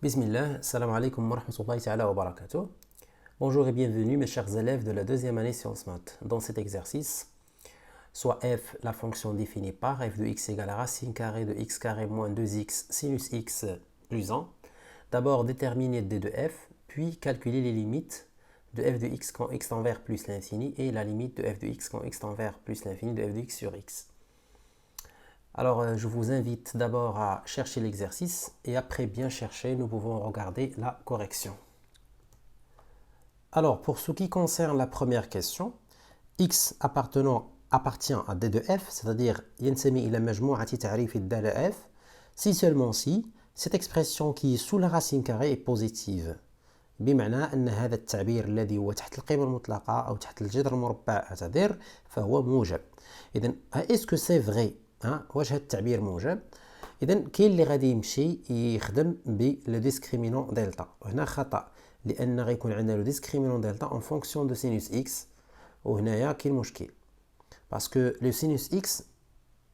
Bismillah, salam alaikum wa rahmatullahi ta'ala wa barakatuh. Bonjour et bienvenue mes chers élèves de la deuxième année Sciences Maths. Dans cet exercice, soit f, la fonction définie par f de x égale à racine carrée de x carré moins 2x sinus x plus 1. D'abord déterminer d de f, puis calculer les limites de f de x quand x tend vers plus l'infini et la limite de f de x quand x tend vers plus l'infini de f de x sur x. Alors, je vous invite d'abord à chercher l'exercice et après bien chercher, nous pouvons regarder la correction. Alors, pour ce qui concerne la première question, x appartient à d de f, c'est-à-dire ينتمي إلى مجموعة تعريف الدالة f, si seulement si cette expression qui est sous la racine carrée est positive. بمعنى أن هذا التعبير الذي هو تحت القيمة المطلقة أو تحت الجذر المربع اعتذر فهو موجب. إذن est-ce que c'est vrai؟ واش هذا التعبير موجب؟ إذا كاين اللي غادي يمشي يخدم بلو ديسكريمينون دلتا، وهنا خطأ لأن غيكون عندنا لو ديسكريمينون دلتا اون فونكسيون دو سينوس إكس، وهنايا كاين مشكل باسكو لو سينوس إكس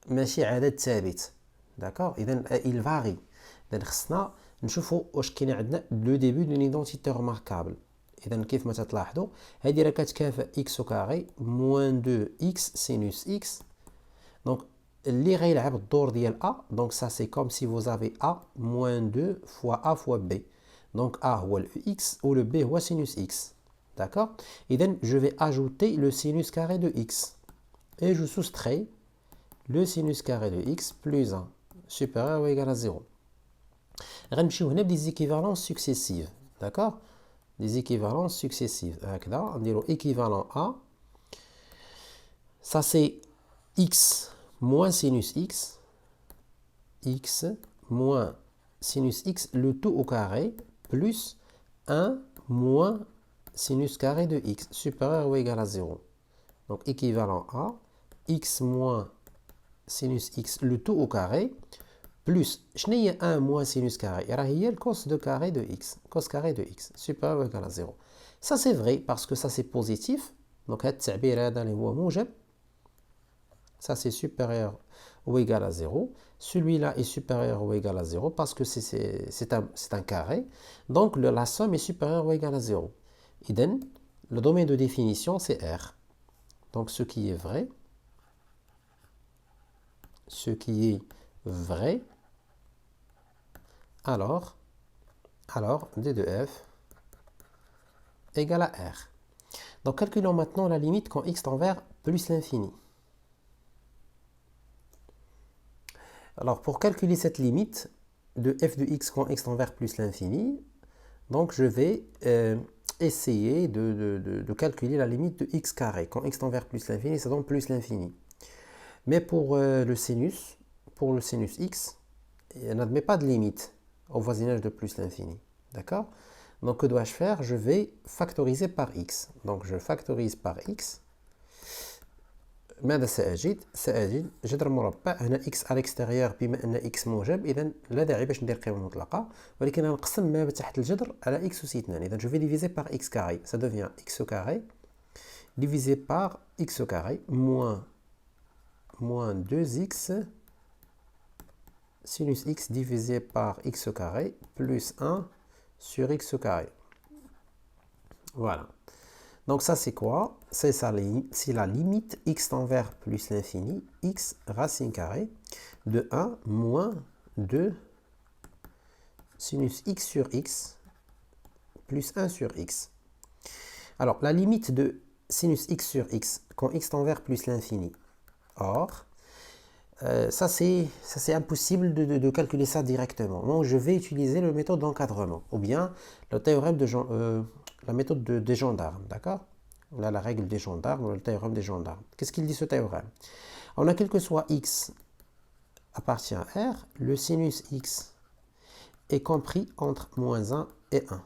ماشي عدد ثابت، داكوغ؟ إذا il varie. إذا خصنا نشوفوا واش كاين عندنا لو ديبي دون ايدونتيتي ريماركابل. إذا كيف ما تلاحظوا هذه راه كتكافئ إكس كاري موان 2 إكس سينوس إكس. دونك اللي غيلعب الدور ديال A, donc ça c'est comme si vous avez A moins 2 fois A fois B. Donc A هو le X ou le B هو sinus X. D'accord? Et donc je vais ajouter le sinus carré de X. Et je soustrais le sinus carré de X plus 1 supérieur ou égal à 0. غنمشيو هنا des équivalences successives. D'accord? Des équivalences successives. هكذا نديرو équivalent A. Ça c'est X moins sinus x, x moins sinus x, le tout au carré, plus 1 moins sinus carré de x, supérieur ou égal à 0. Donc équivalent à x moins sinus x, le tout au carré, plus, je n'ai 1 moins sinus carré, il y a le cos de carré de x, cos carré de x, supérieur ou égal à 0. Ça c'est vrai parce que ça c'est positif, donc هذا التعبير هذا اللي هو موجب. Ça, c'est supérieur ou égal à 0. Celui-là est supérieur ou égal à 0 parce que c'est un carré. Donc, la somme est supérieure ou égale à 0. Idem, le domaine de définition, c'est R. Donc, ce qui est vrai, alors D de F égale à R. Donc, calculons maintenant la limite quand x tend vers plus l'infini. Alors, pour calculer cette limite de f de x quand x tend vers plus l'infini, donc je vais essayer de calculer la limite de x carré. Quand x tend vers plus l'infini, ça donne plus l'infini. Mais pour le sinus x, il n'admet pas de limite au voisinage de plus l'infini. D'accord? Donc, que dois-je faire? Je vais factoriser par x. Donc, je factorise par x. ماذا سأجد؟ سأجد جذر مربع هنا x على l'extérieur بما أن x موجب، إذا لا داعي باش ندير قيمة مطلقة، ولكن نقسم ما تحت الجذر على x أس 2. إذا je vais diviser par x carré. Ça devient x carré divisé par x carré moins 2x sinus x divisé par x carré plus 1 sur x carré. Voilà. Donc ça c'est quoi? C'est la limite x tend vers plus l'infini, x racine carrée de 1 moins 2 sinus x sur x plus 1 sur x. Alors la limite de sinus x sur x quand x tend vers plus l'infini. Or, ça c'est impossible de calculer ça directement. Donc je vais utiliser la méthode d'encadrement ou bien le théorème de la méthode des gendarmes, d'accord? Là, la règle des gendarmes, ou le théorème des gendarmes. Qu'est-ce qu'il dit ce théorème? On a quel que soit x appartient à R, le sinus x est compris entre moins 1 et 1.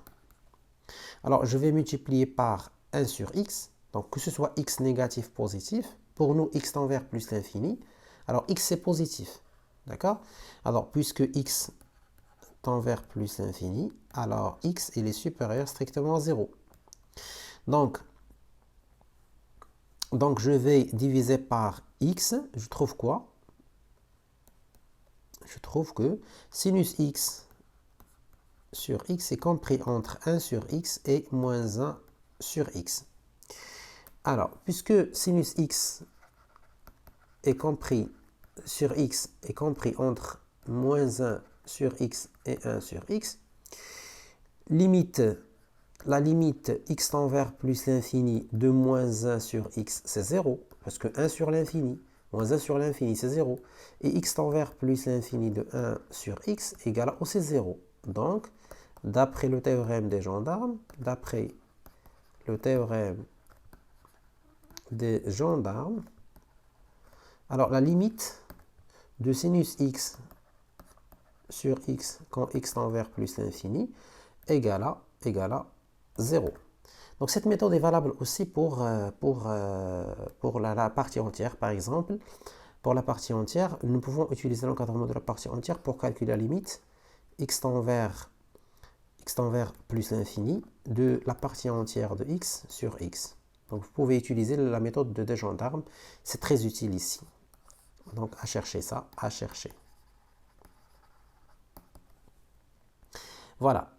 Alors, je vais multiplier par 1 sur x, donc que ce soit x négatif, positif. Pour nous, x tend vers plus l'infini. Alors, x c'est positif, d'accord? Alors, puisque x tend vers plus l'infini, alors x il est supérieur strictement à 0. Donc je vais diviser par x, je trouve quoi? Je trouve que sinus x sur x est compris entre 1 sur x et moins 1 sur x. Alors, puisque sinus x est compris sur x est compris entre moins 1 sur x et 1 sur x, la limite x tend vers plus l'infini de moins 1 sur x, c'est 0, parce que 1 sur l'infini, moins 1 sur l'infini, c'est 0. Et x tend vers plus l'infini de 1 sur x égale à aussi 0. Donc, d'après le théorème des gendarmes, alors la limite de sinus x sur x quand x tend vers plus l'infini égale à 0. Donc cette méthode est valable aussi pour la partie entière. Par exemple, pour la partie entière, nous pouvons utiliser l'encadrement de la partie entière pour calculer la limite x tend vers plus l'infini de la partie entière de x sur x. Donc vous pouvez utiliser la méthode de Desgendarmes, c'est très utile ici. Donc à chercher ça, à chercher. Voilà.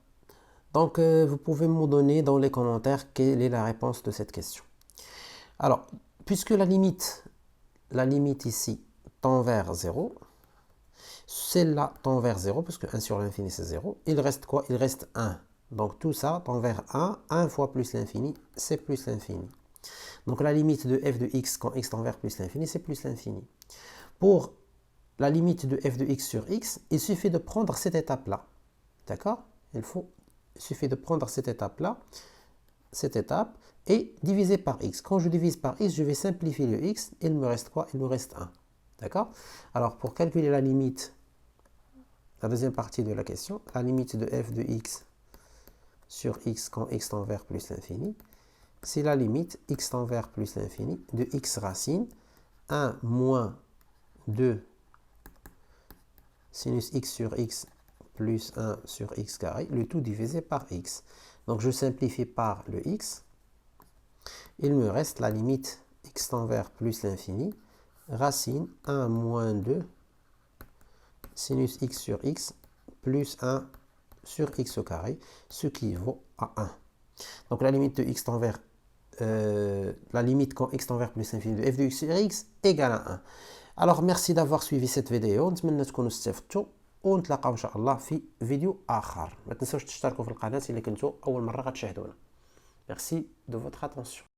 Donc vous pouvez me donner dans les commentaires quelle est la réponse de cette question. Alors, puisque la limite ici tend vers 0, celle-là tend vers 0, parce que 1 sur l'infini c'est 0, il reste quoi? Il reste 1. Donc tout ça tend vers 1, 1 fois plus l'infini, c'est plus l'infini. Donc la limite de f de x quand x tend vers plus l'infini, c'est plus l'infini. Pour la limite de f de x sur x, il suffit de prendre cette étape-là. D'accord? Il suffit de prendre cette étape-là, et diviser par x. Quand je divise par x, je vais simplifier le x. Il me reste quoi? Il me reste 1. D'accord? Alors, pour calculer la limite, la deuxième partie de la question, la limite de f de x sur x quand x tend vers plus l'infini, c'est la limite x tend vers plus l'infini de x racine 1 moins 2 sinus x sur x plus 1 sur x carré, le tout divisé par x. Donc je simplifie par le x. Il me reste la limite x tend vers plus l'infini, racine 1 moins 2 sinus x sur x plus 1 sur x au carré, ce qui vaut à 1. Donc la limite de x tend vers la limite quand x tend vers plus l'infini de f de x sur x égale à 1. Alors merci d'avoir suivi cette vidéo. نتمنى تكونوا استفدتوا ونتلاقاو ان شاء الله في فيديو اخر. ما تنسوش تشتركوا في القناه الا كنتوا اول مره غتشاهدونا. Merci de votre attention.